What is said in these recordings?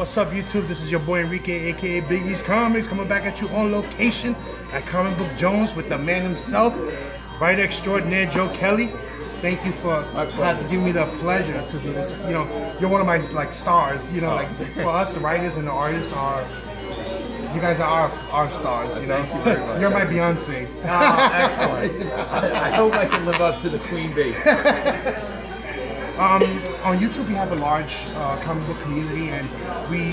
What's up, YouTube? This is your boy Enrique, aka Big East Comics, coming back at you on location at Comic Book Jones with the man himself, writer extraordinaire Joe Kelly. Thank you for giving me the pleasure to do this. You know, you're one of my stars. You know, like for us, the writers and the artists are. You guys are our stars. You know, Thank you very much. You're my Beyonce. Oh, excellent. I hope I can live up to the Queen Bee. On YouTube, we have a large comic book community, and we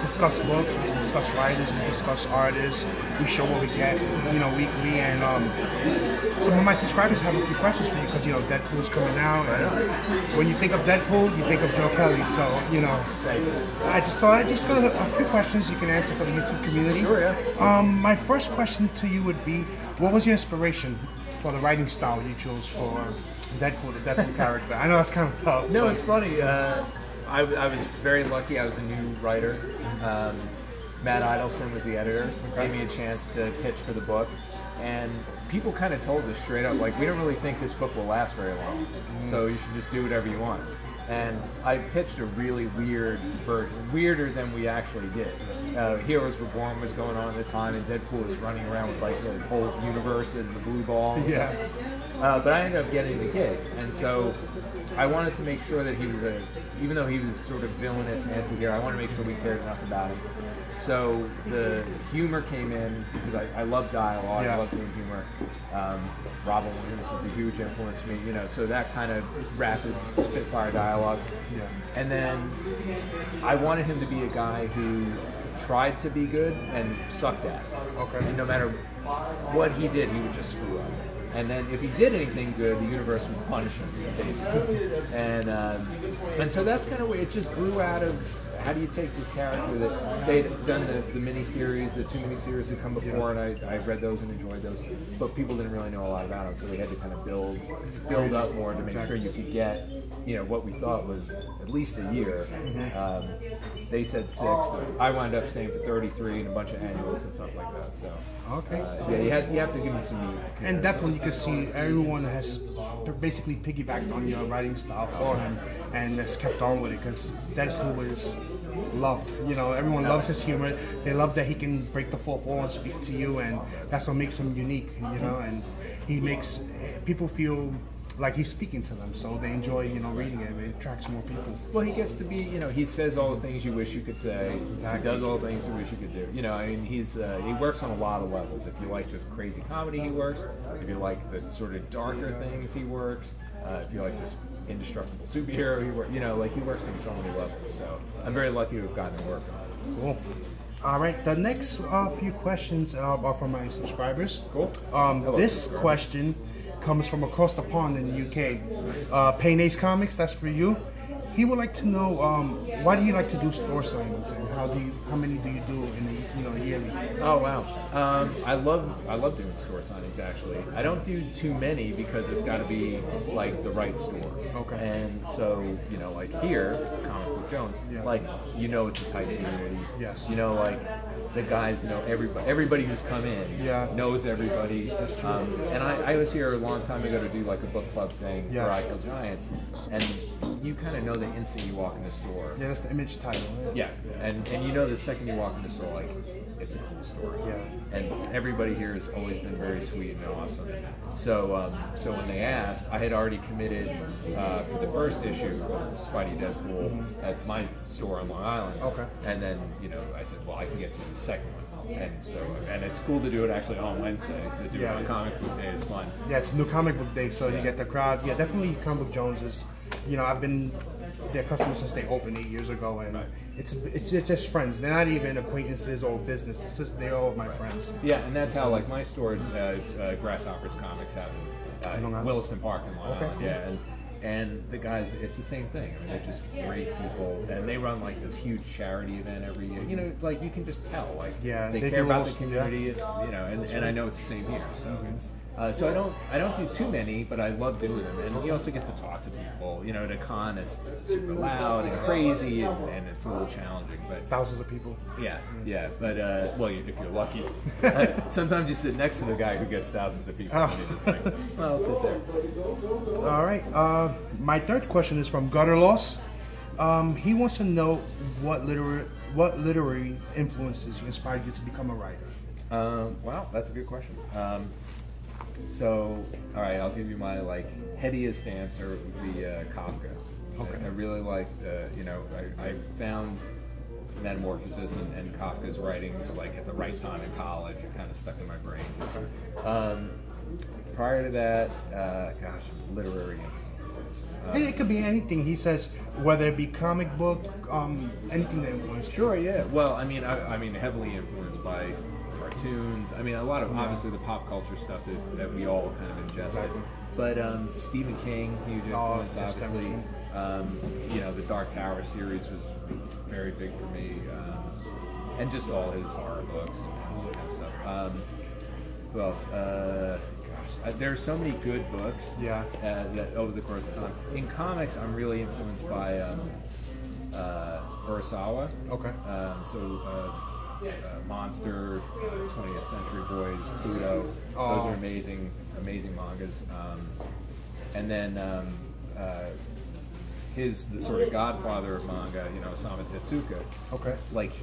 discuss books, we discuss writers, we discuss artists, we show what we get, weekly. And some of my subscribers have a few questions for you because Deadpool's coming out, and when you think of Deadpool, you think of Joe Kelly. So I just got a few questions you can answer for the YouTube community. Sure, yeah. My first question to you would be, what was your inspiration for the writing style you chose for Deadpool, the Deadpool character? I know that's kind of tough. No, it's funny. I was very lucky. I was a new writer. Matt Idelson was the editor. Gave me a chance to pitch for the book. And people kind of told us straight up, like, we don't really think this book will last very long. So you should just do whatever you want. And I pitched a really weird version, weirder than we actually did. Heroes Reborn was going on at the time, and Deadpool was running around with like the whole universe and the blue ball. And yeah. But I ended up getting the gig, and so I wanted to make sure that he was even though he was sort of villainous anti-hero, I wanted to make sure we cared enough about him. So the humor came in because I love dialogue, I love doing humor. Robin Williams was a huge influence to me, so that kind of rapid spitfire dialogue. Yeah. And then I wanted him to be a guy who tried to be good and sucked at it. Okay. And no matter what he did, he would just screw up. And then if he did anything good, the universe would punish him, basically. And so that's kind of where it just grew out of, how do you take this character that they'd done the miniseries, the 2 miniseries that come before, and I read those and enjoyed those, but people didn't really know a lot about him, so we had to kind of build up more to make sure you could get, what we thought was at least a year. They said 6. I wound up saying for 33 and a bunch of annuals and stuff like that. So okay. Yeah, you have to give me some meat. And definitely you can see everyone has basically piggybacked on your writing style for him and has kept on with it because Deadpool is loved. Everyone loves his humor. They love that he can break the fourth wall and speak to you, and that's what makes him unique. And he makes people feel like he's speaking to them, so they enjoy, reading it. It attracts more people. Well, he gets to be, he says all the things you wish you could say. He does all the things you wish you could do. He works on a lot of levels. If you like just crazy comedy, he works. If you like the sort of darker things, he works. If you like just indestructible superhero, he works. He works on so many levels. So I'm very lucky to have gotten to work on it. Cool. All right, the next few questions are from my subscribers. Cool. This question comes from across the pond in the UK. Payne Ace Comics, that's for you. He would like to know why do you like to do store signings, and how many do you do in a yearly? Oh wow, I love doing store signings actually. I don't do too many because it's got to be like the right store. Okay. And so like here, Comic Book Jones, it's a tight community. Yes. The guys know everybody who's come in knows everybody. That's true. And I was here a long time ago to do like a book club thing for I Kill Giants, and you kind of know the instant you walk in the store. Yeah, that's the image title. Right? Yeah, and the second you walk in the store, like, it's a cool store. Yeah. And everybody here has always been very sweet and awesome. So when they asked, I had already committed for the first issue of Spidey Deadpool at my store on Long Island. Okay. And then I said, well, I can get to the second one. And it's cool to do it actually on Wednesday. So do it on Comic Book Day is fun. Yeah, it's New Comic Book Day, so you get the crowd. Yeah, definitely Comic Book Jones is. I've been their customer since they opened 8 years ago, and it's just friends. They're not even acquaintances or business. It's just they're all my friends. Yeah, and that's how like my store, it's Grasshoppers Comics out in Williston Park in Long Island. Cool. Yeah, and the guys, it's the same thing. I mean, they're just great people, and they run like this huge charity event every year. Like you can just tell, like they care about the community, and I know it's the same here. So it's. So I don't do too many, but I love doing them, and you also get to talk to people. At a con, it's super loud and crazy, and it's a little challenging. But thousands of people. Yeah. But well, if you're lucky, sometimes you sit next to the guy who gets thousands of people, and you're just like, well, I'll sit there. All right. My third question is from Gutter Loss. He wants to know what literary influences inspired you to become a writer. Wow, that's a good question. So, all right, I'll give you my headiest answer would be Kafka. Okay. I really liked, I found Metamorphosis and Kafka's writings at the right time in college. It kind of stuck in my brain. Okay. Prior to that, literary influences. It could be anything. He says whether it be comic book, anything that influenced. Sure, yeah. Well, I mean, heavily influenced by cartoons. I mean, a lot of obviously the pop culture stuff that we all kind of ingested. Exactly. But Stephen King, huge influence, obviously. The Dark Tower series was very big for me, and just all his horror books and all that kind of stuff. Who else? There's so many good books. Yeah. That over the course of time. In comics, I'm really influenced by Urasawa. Okay. Monster, 20th Century Boys, Pluto. Those are amazing mangas. And then the sort of godfather of manga, Osamu Tezuka. Okay.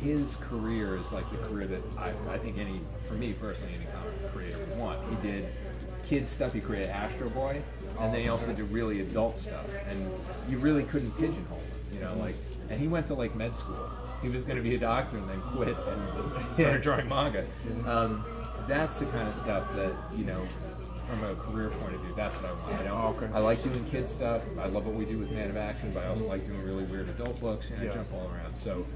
His career is the career that I think for me personally, any comic creator would want. He did kid stuff. He created Astro Boy, and then he also did really adult stuff. And you really couldn't pigeonhole him, And he went to med school. He was going to be a doctor and then quit and started drawing manga. That's the kind of stuff that from a career point of view, that's what I want. I like doing kid stuff. I love what we do with Man of Action, but I also like doing really weird adult books, and I jump all around. So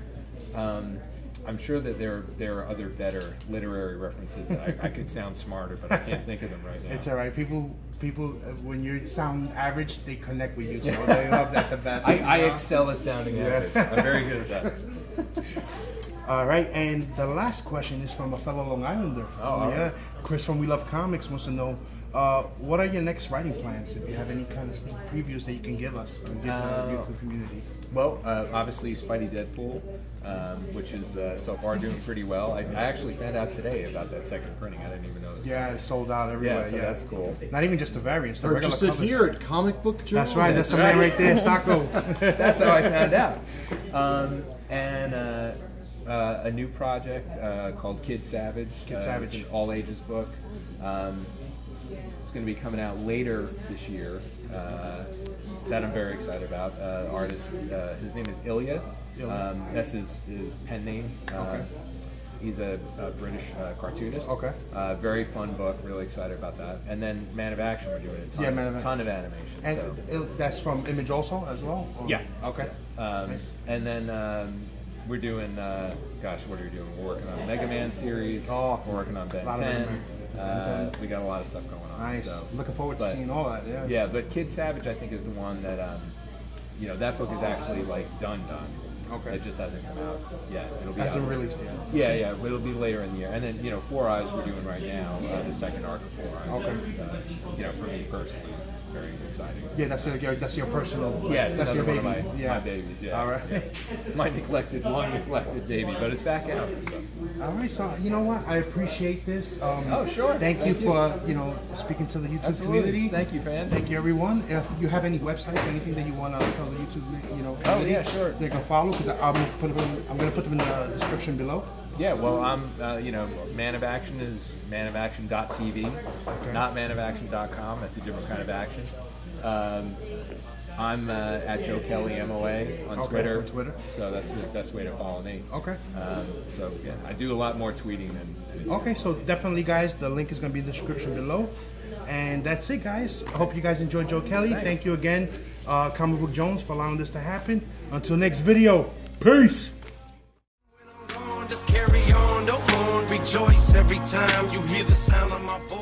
I'm sure that there are other better literary references. I could sound smarter, but I can't think of them right now. It's all right. People, when you sound average, they connect with you, so they love that the best. I excel at sounding average. I'm very good at that. All right, and the last question is from a fellow Long Islander. Right. Chris from We Love Comics wants to know, what are your next writing plans? If you have any kind of sneak previews that you can give us and give to the community. Well, obviously Spidey Deadpool, which is so far doing pretty well. I actually found out today about that second printing. I didn't even know. It's sold out everywhere. Yeah, so that's cool. Not even just the variants. The Purchase it here at Comic Book Journal. That's right. That's the man right there, Sacco. That's how I found out. And a new project called Kid Savage. It's an all ages book. It's going to be coming out later this year. That I'm very excited about. Artist, his name is Ilya. That's his pen name. He's a British cartoonist. Okay. Very fun book. Really excited about that. And then Man of Action, we're doing a ton of animation. And that's from Image also as well? Or? Yeah. Okay. Nice. And then we're doing, what are we doing? We're working on a Mega Man series. We're working on Ben 10. We got a lot of stuff going on. Nice. So. Looking forward to seeing all that. Yeah. Yeah, but Kid Savage, I think, is the one that, that book is actually done. Okay. It just hasn't come out yet. It'll be hasn't released yet. Yeah. It'll be later in the year. And then, Four Eyes we're doing right now, the second arc of Four Eyes. Okay. For me personally, very exciting. Yeah, that's your personal. Yeah, that's your baby. One of my babies. Yeah. All right. My long neglected baby, but it's back out. So. All right. So you know what? I appreciate this. Sure. Thank you for speaking to the YouTube community. Thank you, fans. Thank you, everyone. If you have any websites, anything that you want to tell the YouTube community, sure. They can follow because I'm gonna put them in the description below. Yeah, well, I'm, Man of Action is manofaction.tv, not manofaction.com. That's a different kind of action. I'm at Joe Kelly MOA on Twitter. So that's the best way to follow me. Okay. I do a lot more tweeting than. Okay, so definitely, guys, the link is going to be in the description below. And that's it, guys. I hope you guys enjoyed Joe Kelly. Thanks. Thank you again, Comic Book Jones, for allowing this to happen. Until next video, peace. Just carry on, don't rejoice every time you hear the sound of my voice.